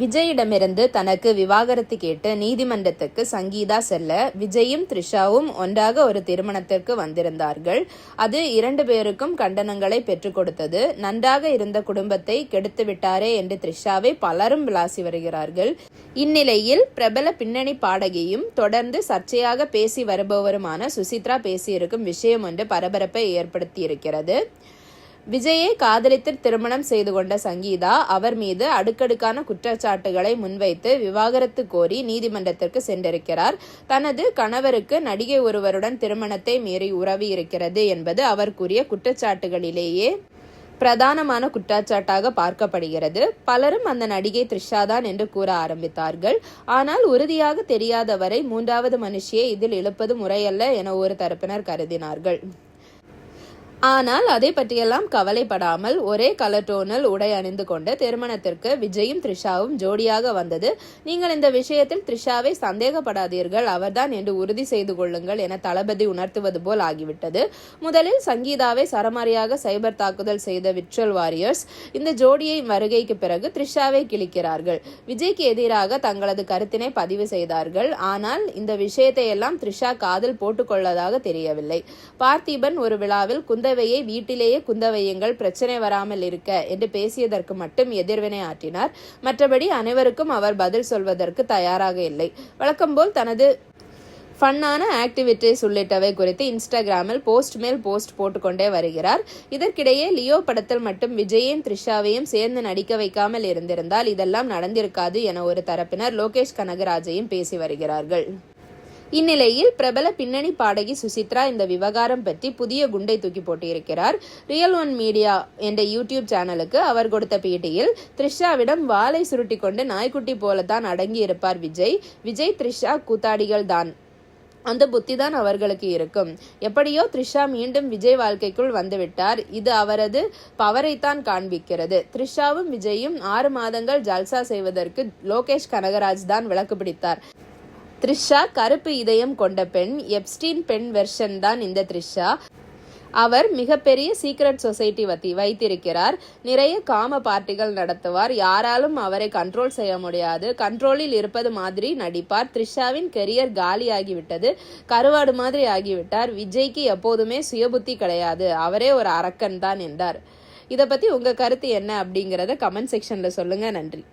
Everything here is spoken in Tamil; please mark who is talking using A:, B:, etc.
A: விஜயிடமிருந்து தனக்கு விவாகரத்து கேட்டு நீதிமன்றத்துக்கு சங்கீதா செல்ல விஜயும் த்ரிஷாவும் ஒன்றாக ஒரு திருமணத்திற்கு வந்திருந்தார்கள். அது 2 பேருக்கும் கண்டனங்களை பெற்றுக் கொடுத்தது. நன்றாக இருந்த குடும்பத்தை கெடுத்து விட்டாரே என்று த்ரிஷாவை பலரும் விளாசி வருகிறார்கள். இந்நிலையில் பிரபல பின்னணி பாடகியும் தொடர்ந்து சர்ச்சையாக பேசி வருபவருமான சுசித்ரா பேசியிருக்கும் விஷயம் ஒன்று பரபரப்பை ஏற்படுத்தியிருக்கிறது. விஜயை காதலித்து திருமணம் செய்து கொண்ட சங்கீதா அவர் மீது அடுக்கடுக்கான குற்றச்சாட்டுகளை முன்வைத்து விவாகரத்து கோரி நீதிமன்றத்திற்கு சென்றிருக்கிறார். தனது கணவருக்கு நடிகை ஒருவருடன் திருமணத்தை மீறி உறவு இருக்கிறது என்பது அவர் கூறிய குற்றச்சாட்டுகளிலேயே பிரதானமான குற்றச்சாட்டாக பார்க்கப்படுகிறது. பலரும் அந்த நடிகை த்ரிஷா தான் என்று கூற ஆரம்பித்தார்கள். ஆனால் உறுதியாக தெரியாதவரை 3வது மனுஷியை இதில் இழுப்பது முறையல்ல என ஒரு தரப்பினர் கருதினார்கள். ஆனால் அதை பற்றியெல்லாம் கவலைப்படாமல் ஒரே கலர் டோனில் உடை அணிந்து கொண்டு திருமணத்திற்கு விஜயும் த்ரிஷாவும் ஜோடியாக வந்தது. நீங்கள் இந்த விஷயத்தில் த்ரிஷாவை சந்தேகப்படாதீர்கள், அவர்தான் என்று உறுதி செய்து கொள்ளுங்கள் என தளபதி உணர்த்துவது போல் ஆகிவிட்டது. முதலில் சங்கீதாவை சரமாரியாக சைபர் தாக்குதல் செய்த விர்ச்சுவல் வாரியர்ஸ் இந்த ஜோடியை வருகைக்கு பிறகு த்ரிஷாவை கிழிக்கிறார்கள். விஜய்க்கு எதிராக தங்களது கருத்தினை பதிவு செய்தார்கள். ஆனால் இந்த விஷயத்தை எல்லாம் த்ரிஷா காதில் போட்டுக்கொள்ளதாக தெரியவில்லை. பார்த்திபன் ஒரு விழாவில் குந்தவையை வீட்டிலேயே குந்தவையுங்கள், பிரச்சனை வராமல் இருக்க என்று பேசியதற்கு மட்டும் எதிர்வினை ஆற்றினார். மற்றபடி அனைவருக்கும் அவர் பதில் சொல்வதற்கு தயாராக இல்லை. வழக்கம்போல் தனது ஃபன்னான ஆக்டிவிட்டிஸ் உள்ளிட்டவை குறித்து இன்ஸ்டாகிராமில் போஸ்ட் மேல் போஸ்ட் போட்டுக்கொண்டே வருகிறார். இதற்கிடையே லியோ படத்தில் மட்டும் விஜயையும் த்ரிஷாவையும் சேர்ந்து நடிக்க வைக்காமல் இருந்திருந்தால் இதெல்லாம் நடந்திருக்காது என ஒரு தரப்பினர் லோகேஷ் கனகராஜையும் பேசி வருகிறார்கள். இந்நிலையில் பிரபல பின்னணி பாடகி சுசித்ரா இந்த விவகாரம் பற்றி புதிய குண்டை தூக்கி போட்டிருக்கிறார். ரியல் ஒன் மீடியா என்ற யூடியூப் சேனலுக்கு அவர் கொடுத்த பேட்டியில் த்ரிஷாவிடம் வாளை சுருட்டி கொண்டு நாய்க்குட்டி போலத்தான் அடங்கி இருப்பார் விஜய். விஜய் த்ரிஷா கூத்தாடிகள் தான், அந்த புத்தி தான் அவர்களுக்கு இருக்கும். எப்படியோ த்ரிஷா மீண்டும் விஜய் வாழ்க்கைக்குள் வந்துவிட்டார். இது அவரது பவரைத்தான் காண்பிக்கிறது. த்ரிஷாவும் விஜயும் 6 மாதங்கள் ஜல்சா செய்வதற்கு லோகேஷ் கனகராஜ் தான் விளக்கு பிடித்தார். த்ரிஷா கருப்பு இதயம் கொண்ட பெண், எப்ஸ்டீன் பெண் வெர்ஷன் தான் இந்த த்ரிஷா. அவர் மிகப்பெரிய சீக்ரெட் சொசைட்டி வைத்திருக்கிறார். நிறைய காம பார்ட்டிகள் நடத்துவார். யாராலும் அவரை கண்ட்ரோல் செய்ய முடியாது. கண்ட்ரோலில் இருப்பது மாதிரி நடிப்பார். த்ரிஷாவின் கெரியர் காலி ஆகிவிட்டது, கருவாடு மாதிரி ஆகிவிட்டார். விஜய்க்கு எப்போதுமே சுயபுத்தி கிடையாது, அவரே ஒரு அரக்கன் தான் என்றார். இதை பத்தி உங்க கருத்து என்ன அப்படிங்கறத கமெண்ட் செக்ஷன்ல சொல்லுங்க. நன்றி.